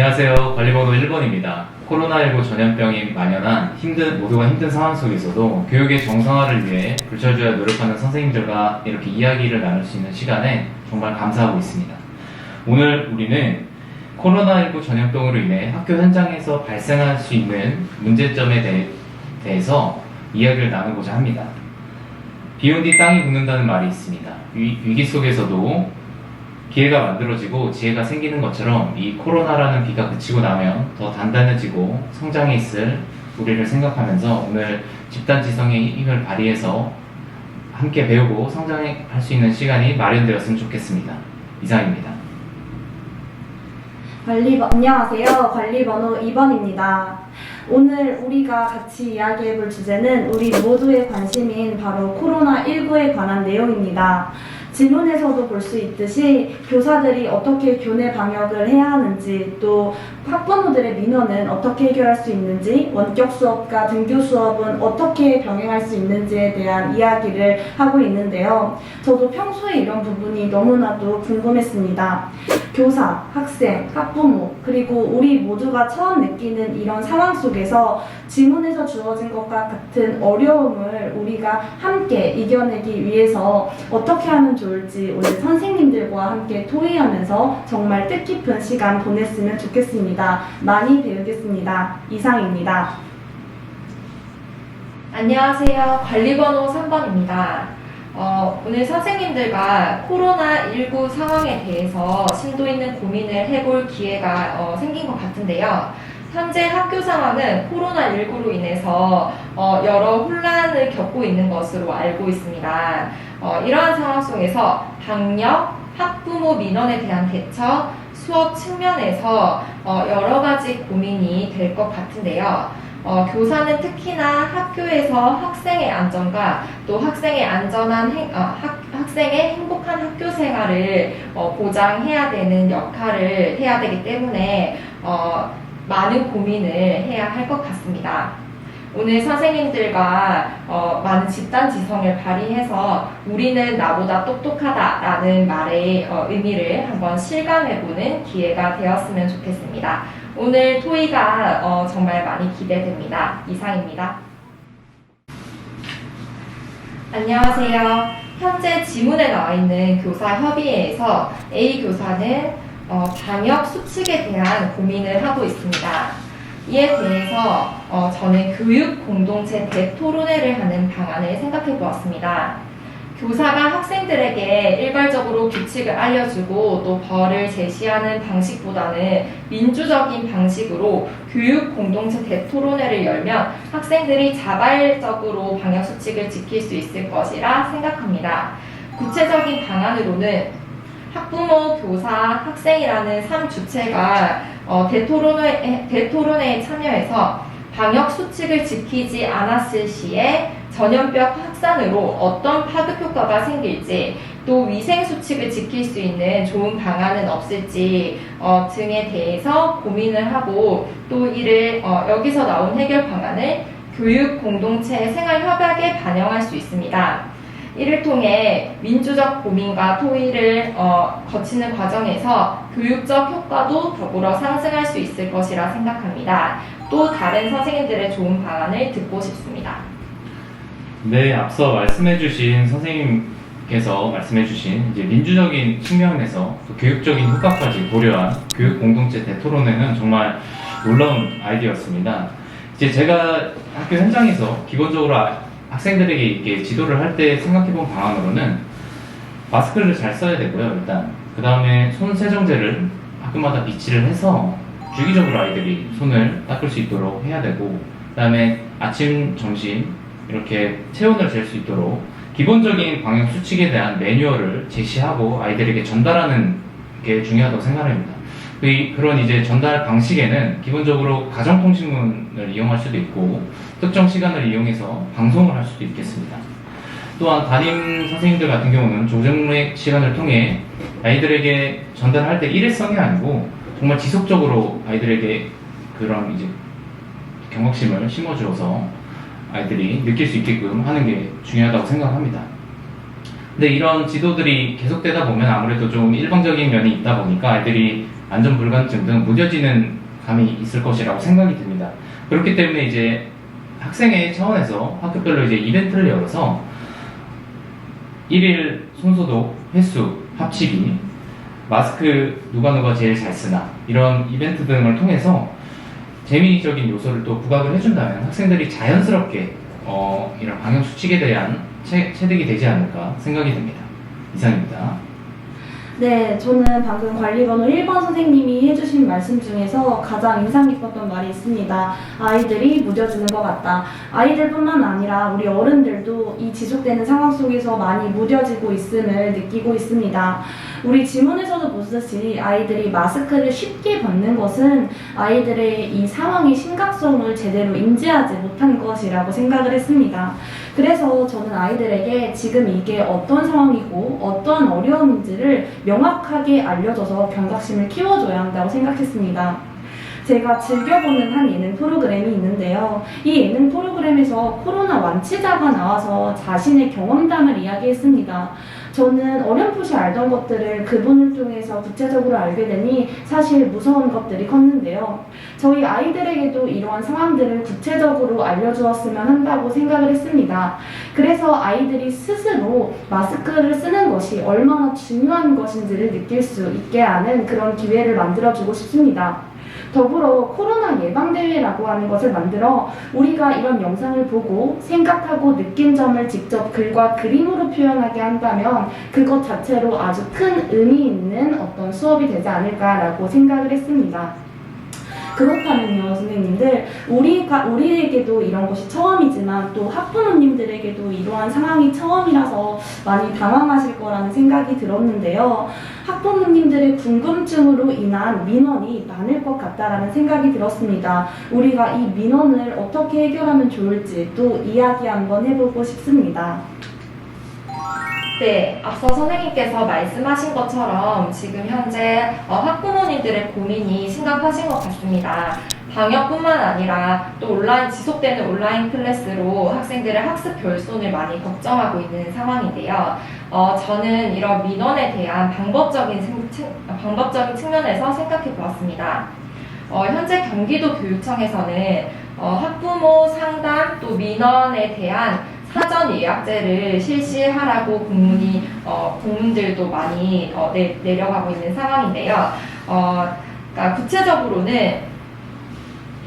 안녕하세요. 관리번호 1번입니다. 코로나19 전염병이 만연한 모두가 힘든 상황 속에서도 교육의 정상화를 위해 불철주야 노력하는 선생님들과 이렇게 이야기를 나눌 수 있는 시간에 정말 감사하고 있습니다. 오늘 우리는 코로나19 전염병으로 인해 학교 현장에서 발생할 수 있는 문제점에 대해서 이야기를 나누고자 합니다. 비온 뒤 땅이 굳는다는 말이 있습니다. 위기 속에서도 기회가 만들어지고 지혜가 생기는 것처럼 이 코로나라는 비가 그치고 나면 더 단단해지고 성장해 있을 우리를 생각하면서 오늘 집단지성의 힘을 발휘해서 함께 배우고 성장할 수 있는 시간이 마련되었으면 좋겠습니다. 이상입니다. 안녕하세요. 관리번호 2번입니다. 오늘 우리가 같이 이야기해볼 주제는 우리 모두의 관심인 바로 코로나19에 관한 내용입니다. 지문에서도 볼 수 있듯이 교사들이 어떻게 교내 방역을 해야 하는지, 또 학부모들의 민원은 어떻게 해결할 수 있는지, 원격 수업과 등교 수업은 어떻게 병행할 수 있는지에 대한 이야기를 하고 있는데요. 저도 평소에 이런 부분이 너무나도 궁금했습니다. 교사, 학생, 학부모, 그리고 우리 모두가 처음 느끼는 이런 상황 속에서 지문에서 주어진 것과 같은 어려움을 우리가 함께 이겨내기 위해서 어떻게 하면 좋을지 오늘 선생님들과 함께 토의하면서 정말 뜻깊은 시간 보냈으면 좋겠습니다. 많이 배우겠습니다. 이상입니다. 안녕하세요. 관리번호 3번입니다. 오늘 선생님들과 코로나19 상황에 대해서 심도 있는 고민을 해볼 기회가 생긴 것 같은데요. 현재 학교 상황은 코로나19로 인해서 여러 혼란을 겪고 있는 것으로 알고 있습니다. 이러한 상황 속에서 방역, 학부모 민원에 대한 대처, 수업 측면에서 여러 가지 고민이 될 것 같은데요. 교사는 특히나 학교에서 학생의 안전과 또 학생의 학생의 행복한 학교 생활을 보장해야 되는 역할을 해야 되기 때문에 많은 고민을 해야 할 것 같습니다. 오늘 선생님들과 많은 집단 지성을 발휘해서 우리는 나보다 똑똑하다라는 말의 의미를 한번 실감해보는 기회가 되었으면 좋겠습니다. 오늘 토의가 정말 많이 기대됩니다. 이상입니다. 안녕하세요. 현재 지문에 나와 있는 교사 협의회에서 A 교사는 방역 수칙에 대한 고민을 하고 있습니다. 이에 대해서 저는 교육 공동체 대토론회를 하는 방안을 생각해 보았습니다. 교사가 학생들에게 일괄적으로 규칙을 알려주고 또 벌을 제시하는 방식보다는 민주적인 방식으로 교육 공동체 대토론회를 열면 학생들이 자발적으로 방역 수칙을 지킬 수 있을 것이라 생각합니다. 구체적인 방안으로는 학부모, 교사, 학생이라는 3주체가 대토론회에 참여해서 방역 수칙을 지키지 않았을 시에 전염병 확산으로 어떤 파급 효과가 생길지, 또 위생 수칙을 지킬 수 있는 좋은 방안은 없을지 등에 대해서 고민을 하고, 또 이를 여기서 나온 해결 방안을 교육 공동체 생활 협약에 반영할 수 있습니다. 이를 통해 민주적 고민과 토의를 거치는 과정에서 교육적 효과도 더불어 상승할 수 있을 것이라 생각합니다. 또 다른 선생님들의 좋은 방안을 듣고 싶습니다. 네, 앞서 말씀해주신 선생님께서 말씀해주신 이제 민주적인 측면에서 또 교육적인 효과까지 고려한 교육 공동체 대토론회는 정말 놀라운 아이디어였습니다. 이제 제가 학교 현장에서 기본적으로 학생들에게 이렇게 지도를 할 때 생각해본 방안으로는 마스크를 잘 써야 되고요. 일단 그 다음에 손 세정제를 학교마다 비치를 해서 주기적으로 아이들이 손을 닦을 수 있도록 해야 되고, 그 다음에 아침, 점심 이렇게 체온을 잴 수 있도록 기본적인 방역 수칙에 대한 매뉴얼을 제시하고 아이들에게 전달하는 게 중요하다고 생각합니다. 그런 이제 전달 방식에는 기본적으로 가정통신문을 이용할 수도 있고 특정 시간을 이용해서 방송을 할 수도 있겠습니다. 또한 담임 선생님들 같은 경우는 조정의 시간을 통해 아이들에게 전달할 때 일회성이 아니고 정말 지속적으로 아이들에게 그런 이제 경각심을 심어주어서 아이들이 느낄 수 있게끔 하는 게 중요하다고 생각합니다. 근데 이런 지도들이 계속되다 보면 아무래도 좀 일방적인 면이 있다 보니까 아이들이 안전불감증 등 무뎌지는 감이 있을 것이라고 생각이 듭니다. 그렇기 때문에 이제 학생회 차원에서 학교별로 이제 이벤트를 열어서 1일 손소독 횟수 합치기, 마스크 누가 제일 잘 쓰나 이런 이벤트 등을 통해서 재미적인 요소를 또 부각을 해준다면 학생들이 자연스럽게 이런 방역 수칙에 대한 체득이 되지 않을까 생각이 듭니다. 이상입니다. 네, 저는 방금 관리번호 1번 선생님이 해주신 말씀 중에서 가장 인상 깊었던 말이 있습니다. 아이들이 무뎌지는 것 같다. 아이들뿐만 아니라 우리 어른들도 이 지속되는 상황 속에서 많이 무뎌지고 있음을 느끼고 있습니다. 우리 지문에서도 보듯이 아이들이 마스크를 쉽게 벗는 것은 아이들의 이 상황의 심각성을 제대로 인지하지 못한 것이라고 생각을 했습니다. 그래서 저는 아이들에게 지금 이게 어떤 상황이고 어떤 어려움인지를 명확하게 알려줘서 경각심을 키워줘야 한다고 생각했습니다. 제가 즐겨보는 한 예능 프로그램이 있는데요. 이 예능 프로그램에서 코로나 완치자가 나와서 자신의 경험담을 이야기했습니다. 저는 어렴풋이 알던 것들을 그분을 통해서 구체적으로 알게 되니 사실 무서운 것들이 컸는데요. 저희 아이들에게도 이러한 상황들을 구체적으로 알려주었으면 한다고 생각을 했습니다. 그래서 아이들이 스스로 마스크를 쓰는 것이 얼마나 중요한 것인지를 느낄 수 있게 하는 그런 기회를 만들어주고 싶습니다. 더불어 코로나 예방대회라고 하는 것을 만들어 우리가 이런 영상을 보고 생각하고 느낀 점을 직접 글과 그림으로 표현하게 한다면 그것 자체로 아주 큰 의미 있는 어떤 수업이 되지 않을까라고 생각을 했습니다. 그렇다면요, 선생님들, 우리에게도 이런 것이 처음이지만 또 학부모님들에게도 이러한 상황이 처음이라서 많이 당황하실 거라는 생각이 들었는데요. 학부모님들의 궁금증으로 인한 민원이 많을 것 같다라는 생각이 들었습니다. 우리가 이 민원을 어떻게 해결하면 좋을지 또 이야기 한번 해보고 싶습니다. 네, 앞서 선생님께서 말씀하신 것처럼 지금 현재 학부모님들의 고민이 심각하신 것 같습니다. 방역뿐만 아니라 또 지속되는 온라인 클래스로 학생들의 학습 결손을 많이 걱정하고 있는 상황인데요. 저는 이런 민원에 대한 방법적인 측면에서 생각해 보았습니다. 현재 경기도 교육청에서는 학부모 상담 또 민원에 대한 사전 예약제를 실시하라고 공문들도 많이 내려가고 있는 상황인데요. 그러니까 구체적으로는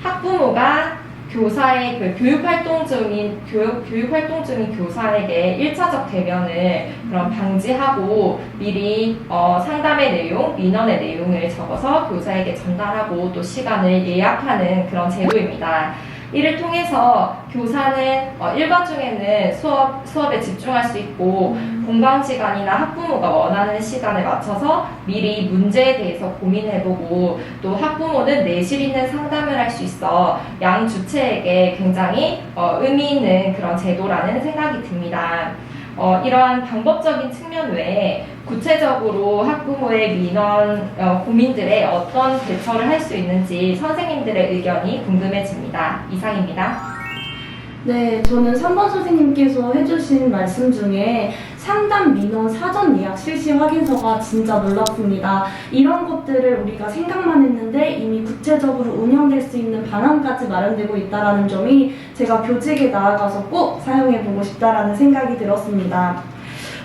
학부모가 교사의 교육활동 중인 교사에게 1차적 대면을 그럼 방지하고 미리 상담의 내용, 민원의 내용을 적어서 교사에게 전달하고 또 시간을 예약하는 그런 제도입니다. 이를 통해서 교사는 일과 중에는 수업에 집중할 수 있고 공강 시간이나 학부모가 원하는 시간에 맞춰서 미리 문제에 대해서 고민해보고 또 학부모는 내실 있는 상담을 할 수 있어 양 주체에게 굉장히 의미 있는 그런 제도라는 생각이 듭니다. 이러한 방법적인 측면 외에 구체적으로 학부모의 민원, 고민들에 어떤 대처를 할 수 있는지 선생님들의 의견이 궁금해집니다. 이상입니다. 네, 저는 3번 선생님께서 해주신 말씀 중에 상담 민원 사전 예약 실시 확인서가 진짜 놀랍습니다. 이런 것들을 우리가 생각만 했는데 이미 구체적으로 운영될 수 있는 방안까지 마련되고 있다는 점이 제가 교직에 나아가서 꼭 사용해보고 싶다라는 생각이 들었습니다.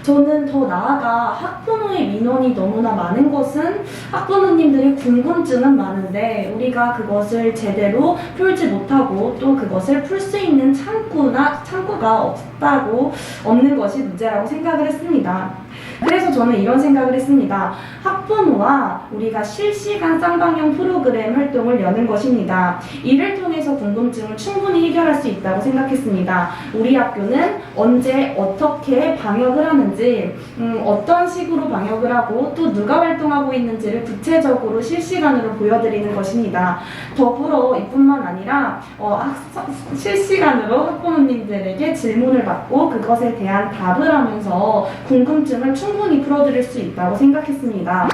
저는 더 나아가 학부모의 민원이 너무나 많은 것은 학부모님들의 궁금증은 많은데 우리가 그것을 제대로 풀지 못하고 또 그것을 풀 수 있는 창구가 없는 것이 문제라고 생각을 했습니다. 그래서 저는 이런 생각을 했습니다. 학부모와 우리가 실시간 쌍방향 프로그램 활동을 여는 것입니다. 이를 통해서 궁금증을 충분히 해결할 수 있다고 생각했습니다. 우리 학교는 언제 어떻게 방역을 하는지 어떤 식으로 방역을 하고 또 누가 활동하고 있는지를 구체적으로 실시간으로 보여드리는 것입니다. 더불어 이뿐만 아니라 실시간으로 학부모님들에게 질문을 받고 그것에 대한 답을 하면서 궁금증을 충분히 풀어드릴 수 있다고 생각했습니다.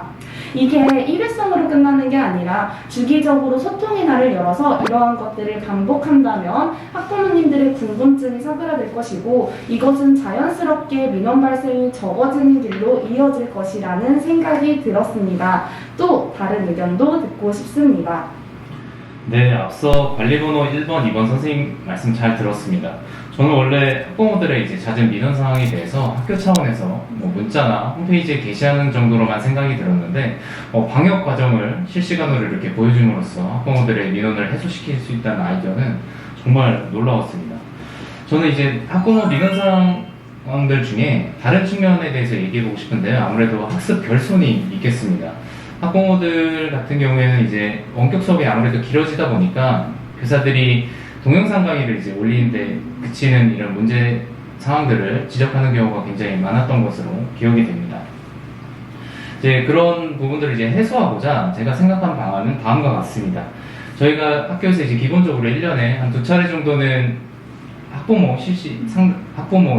이게 일회성으로 끝나는 게 아니라 주기적으로 소통의 날을 열어서 이러한 것들을 반복한다면 학부모님들의 궁금증이 사그라들 것이고 이것은 자연스럽게 민원 발생이 적어지는 길로 이어질 것이라는 생각이 들었습니다. 또 다른 의견도 듣고 싶습니다. 네, 앞서 관리번호 1번, 2번 선생님 말씀 잘 들었습니다. 저는 원래 학부모들의 이제 잦은 민원 상황에 대해서 학교 차원에서 뭐 문자나 홈페이지에 게시하는 정도로만 생각이 들었는데, 방역 과정을 실시간으로 이렇게 보여줌으로써 학부모들의 민원을 해소시킬 수 있다는 아이디어는 정말 놀라웠습니다. 저는 이제 학부모 민원 상황들 중에 다른 측면에 대해서 얘기해보고 싶은데요. 아무래도 학습 결손이 있겠습니다. 학부모들 같은 경우에는 이제 원격 수업이 아무래도 길어지다 보니까 교사들이 동영상 강의를 이제 올리는데 그치는 이런 문제 상황들을 지적하는 경우가 굉장히 많았던 것으로 기억이 됩니다. 이제 그런 부분들을 이제 해소하고자 제가 생각한 방안은 다음과 같습니다. 저희가 학교에서 이제 기본적으로 1년에 한 2차례 정도는 학부모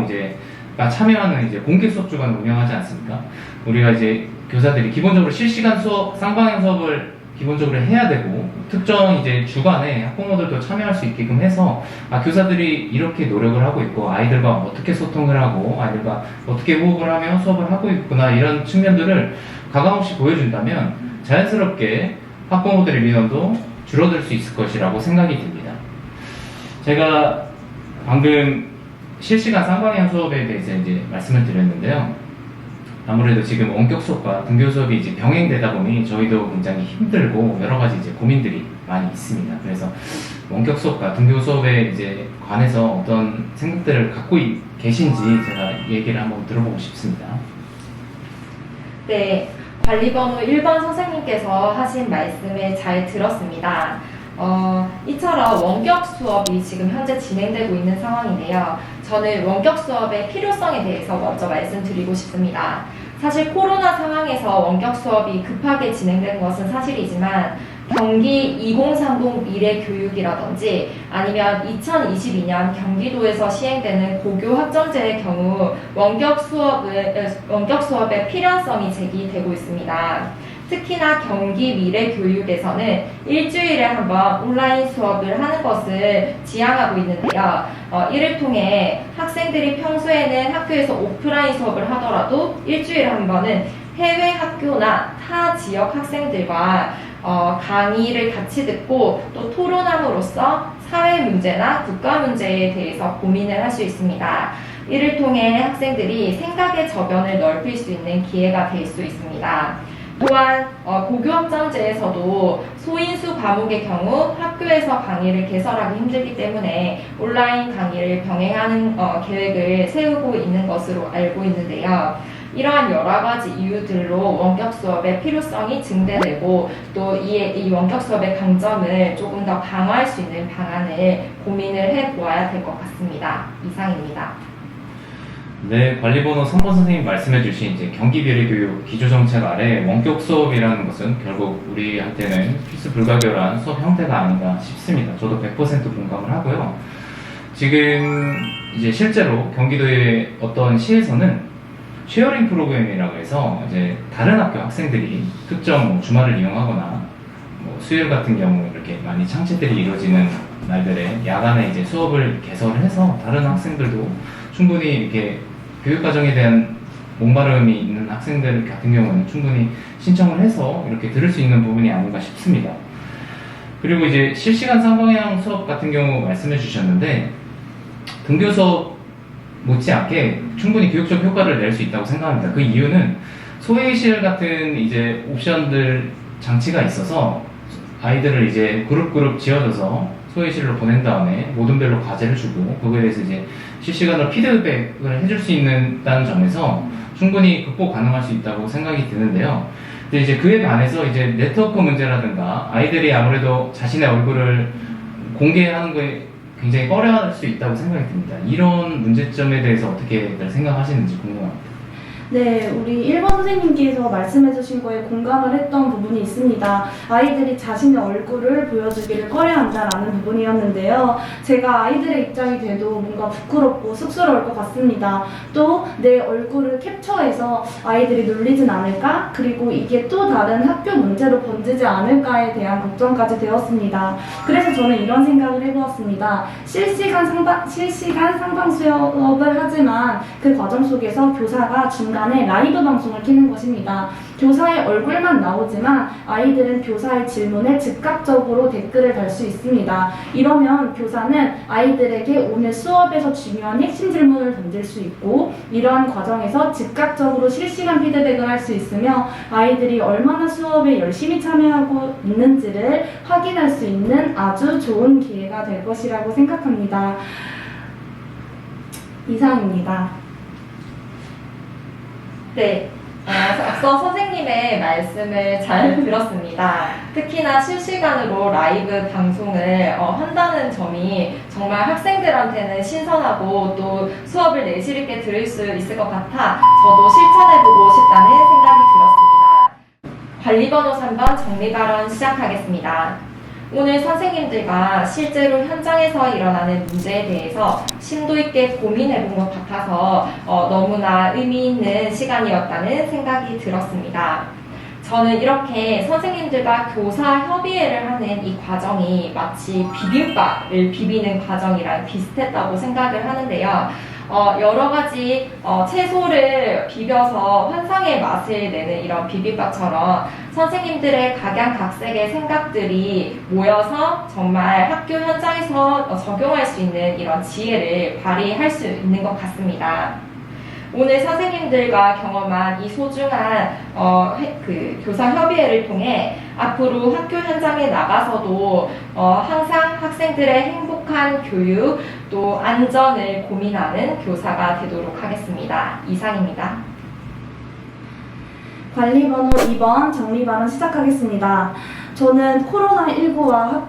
이제가 참여하는 이제 공개 수업 주간을 운영하지 않습니까? 우리가 이제 교사들이 기본적으로 실시간 수업, 쌍방향 수업을 기본적으로 해야 되고, 특정 이제 주간에 학부모들도 참여할 수 있게끔 해서, 교사들이 이렇게 노력을 하고 있고, 아이들과 어떻게 소통을 하고, 아이들과 어떻게 호흡을 하며 수업을 하고 있구나, 이런 측면들을 가감없이 보여준다면, 자연스럽게 학부모들의 민원도 줄어들 수 있을 것이라고 생각이 듭니다. 제가 방금 실시간 쌍방향 수업에 대해서 이제 말씀을 드렸는데요. 아무래도 지금 원격 수업과 등교 수업이 이제 병행되다 보니 저희도 굉장히 힘들고 여러 가지 이제 고민들이 많이 있습니다. 그래서 원격 수업과 등교 수업에 이제 관해서 어떤 생각들을 갖고 계신지 제가 얘기를 한번 들어보고 싶습니다. 네, 관리번호 1번 선생님께서 하신 말씀을 잘 들었습니다. 이처럼 원격 수업이 지금 현재 진행되고 있는 상황인데요. 저는 원격 수업의 필요성에 대해서 먼저 말씀드리고 싶습니다. 사실 코로나 상황에서 원격 수업이 급하게 진행된 것은 사실이지만 경기 2030 미래교육이라든지 아니면 2022년 경기도에서 시행되는 고교 학점제의 경우 원격 수업의 필연성이 제기되고 있습니다. 특히나 경기 미래교육에서는 일주일에 한 번 온라인 수업을 하는 것을 지향하고 있는데요. 이를 통해 학생들이 평소에는 학교에서 오프라인 수업을 하더라도 일주일에 한 번은 해외 학교나 타 지역 학생들과 강의를 같이 듣고 또 토론함으로써 사회 문제나 국가 문제에 대해서 고민을 할 수 있습니다. 이를 통해 학생들이 생각의 저변을 넓힐 수 있는 기회가 될 수 있습니다. 또한 고교 학점제에서도 소인수 과목의 경우 학교에서 강의를 개설하기 힘들기 때문에 온라인 강의를 병행하는 계획을 세우고 있는 것으로 알고 있는데요. 이러한 여러 가지 이유들로 원격 수업의 필요성이 증대되고 또 이 원격 수업의 강점을 조금 더 강화할 수 있는 방안을 고민을 해보아야 될 것 같습니다. 이상입니다. 네, 관리번호 3번 선생님 말씀해주신 이제 경기비례교육 기조정책 아래 원격 수업이라는 것은 결국 우리한테는 필수 불가결한 수업 형태가 아닌가 싶습니다. 저도 100% 공감을 하고요. 지금 이제 실제로 경기도의 어떤 시에서는 쉐어링 프로그램이라고 해서 이제 다른 학교 학생들이 특정 주말을 이용하거나 수요일 같은 경우 이렇게 많이 창체들이 이루어지는 날들에 야간에 이제 수업을 개설해서 다른 학생들도 충분히 이렇게 교육과정에 대한 목마름이 있는 학생들 같은 경우는 충분히 신청을 해서 이렇게 들을 수 있는 부분이 아닌가 싶습니다. 그리고 이제 실시간 쌍방향 수업 같은 경우 말씀해 주셨는데 등교 수업 못지않게 충분히 교육적 효과를 낼 수 있다고 생각합니다. 그 이유는 소회의실 같은 이제 옵션들 장치가 있어서 아이들을 이제 그룹 지어져서 소회의실로 보낸 다음에 모든 별로 과제를 주고 그거에 대해서 이제 실시간으로 피드백을 해줄 수 있다는 점에서 충분히 극복 가능할 수 있다고 생각이 드는데요. 근데 이제 그에 반해서 이제 네트워크 문제라든가 아이들이 아무래도 자신의 얼굴을 공개하는 거에 굉장히 꺼려할 수 있다고 생각이 듭니다. 이런 문제점에 대해서 어떻게 생각하시는지 궁금합니다. 네, 우리 1번 선생님께서 말씀해주신 거에 공감을 했던 부분이 있습니다. 아이들이 자신의 얼굴을 보여주기를 꺼려한다라는 부분이었는데요. 제가 아이들의 입장이 돼도 뭔가 부끄럽고 쑥스러울 것 같습니다. 또 내 얼굴을 캡처해서 아이들이 놀리진 않을까? 그리고 이게 또 다른 학교 문제로 번지지 않을까에 대한 걱정까지 되었습니다. 그래서 저는 이런 생각을 해보았습니다. 실시간 상담 수업을 하지만 그 과정 속에서 교사가 중간에 라이브 방송을 켜는 것입니다. 교사의 얼굴만 나오지만 아이들은 교사의 질문에 즉각적으로 댓글을 달 수 있습니다. 이러면 교사는 아이들에게 오늘 수업에서 중요한 핵심 질문을 던질 수 있고 이러한 과정에서 즉각적으로 실시간 피드백을 할 수 있으며 아이들이 얼마나 수업에 열심히 참여하고 있는지를 확인할 수 있는 아주 좋은 기회가 될 것이라고 생각합니다. 이상입니다. 네. 앞서 선생님의 말씀을 잘 들었습니다. 특히나 실시간으로 라이브 방송을 한다는 점이 정말 학생들한테는 신선하고 또 수업을 내실 있게 들을 수 있을 것 같아 저도 실천해보고 싶다는 생각이 들었습니다. 관리번호 3번 정리발언 시작하겠습니다. 오늘 선생님들과 실제로 현장에서 일어나는 문제에 대해서 심도 있게 고민해본 것 같아서 너무나 의미 있는 시간이었다는 생각이 들었습니다. 저는 이렇게 선생님들과 교사 협의회를 하는 이 과정이 마치 비빔밥을 비비는 과정이랑 비슷했다고 생각을 하는데요. 여러 가지 채소를 비벼서 환상의 맛을 내는 이런 비빔밥처럼 선생님들의 각양각색의 생각들이 모여서 정말 학교 현장에서 적용할 수 있는 이런 지혜를 발휘할 수 있는 것 같습니다. 오늘 선생님들과 경험한 이 소중한 교사 협의회를 통해 앞으로 학교 현장에 나가서도 항상 학생들의 행복한 교육 또 안전을 고민하는 교사가 되도록 하겠습니다. 이상입니다. 관리번호 2번 정리발언 시작하겠습니다. 저는 코로나19와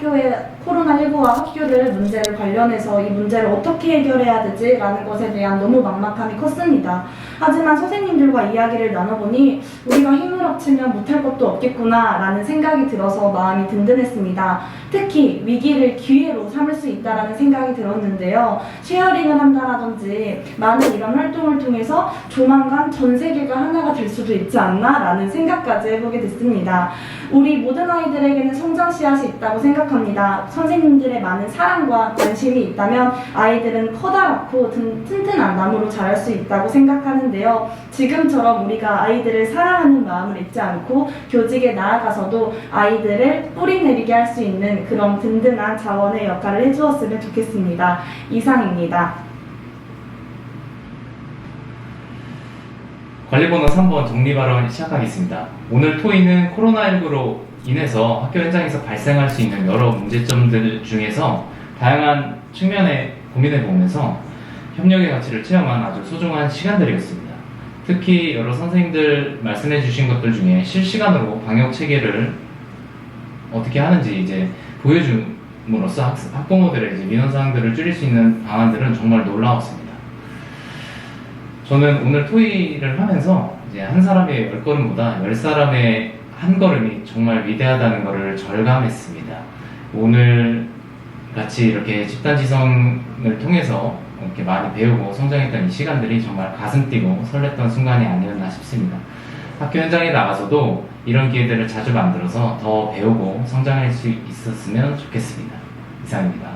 학교를 문제를 관련해서 이 문제를 어떻게 해결해야 되지? 라는 것에 대한 너무 막막함이 컸습니다. 하지만 선생님들과 이야기를 나눠보니 우리가 힘을 합치면 못할 것도 없겠구나 라는 생각이 들어서 마음이 든든했습니다. 특히 위기를 기회로 삼을 수 있다라는 생각이 들었는데요. 쉐어링을 한다라든지 많은 이런 활동을 통해서 조만간 전 세계가 하나가 될 수도 있지 않나 라는 생각까지 해보게 됐습니다. 우리 모든 아이들에게는 성장 씨앗이 있다고 생각합니다. 선생님들의 많은 사랑과 관심이 있다면 아이들은 커다랗고 튼튼한 나무로 자랄 수 있다고 생각하는데요. 지금처럼 우리가 아이들을 사랑하는 마음을 잊지 않고 교직에 나아가서도 아이들을 뿌리내리게 할 수 있는 그런 든든한 자원의 역할을 해주었으면 좋겠습니다. 이상입니다. 관리번호 3번 정리발언 시작하겠습니다. 오늘 토의는 코로나19로 인해서 학교 현장에서 발생할 수 있는 여러 문제점들 중에서 다양한 측면에 고민해보면서 협력의 가치를 체험한 아주 소중한 시간들이었습니다. 특히 여러 선생님들 말씀해주신 것들 중에 실시간으로 방역 체계를 어떻게 하는지 이제 보여줌으로써 학부모들의 이제 민원사항들을 줄일 수 있는 방안들은 정말 놀라웠습니다. 저는 오늘 토의를 하면서 이제 한 사람의 10걸음보다 10사람의 한 걸음이 정말 위대하다는 것을 절감했습니다. 오늘 같이 이렇게 집단지성을 통해서 이렇게 많이 배우고 성장했던 이 시간들이 정말 가슴 뛰고 설렜던 순간이 아니었나 싶습니다. 학교 현장에 나가서도 이런 기회들을 자주 만들어서 더 배우고 성장할 수 있었으면 좋겠습니다. 이상입니다.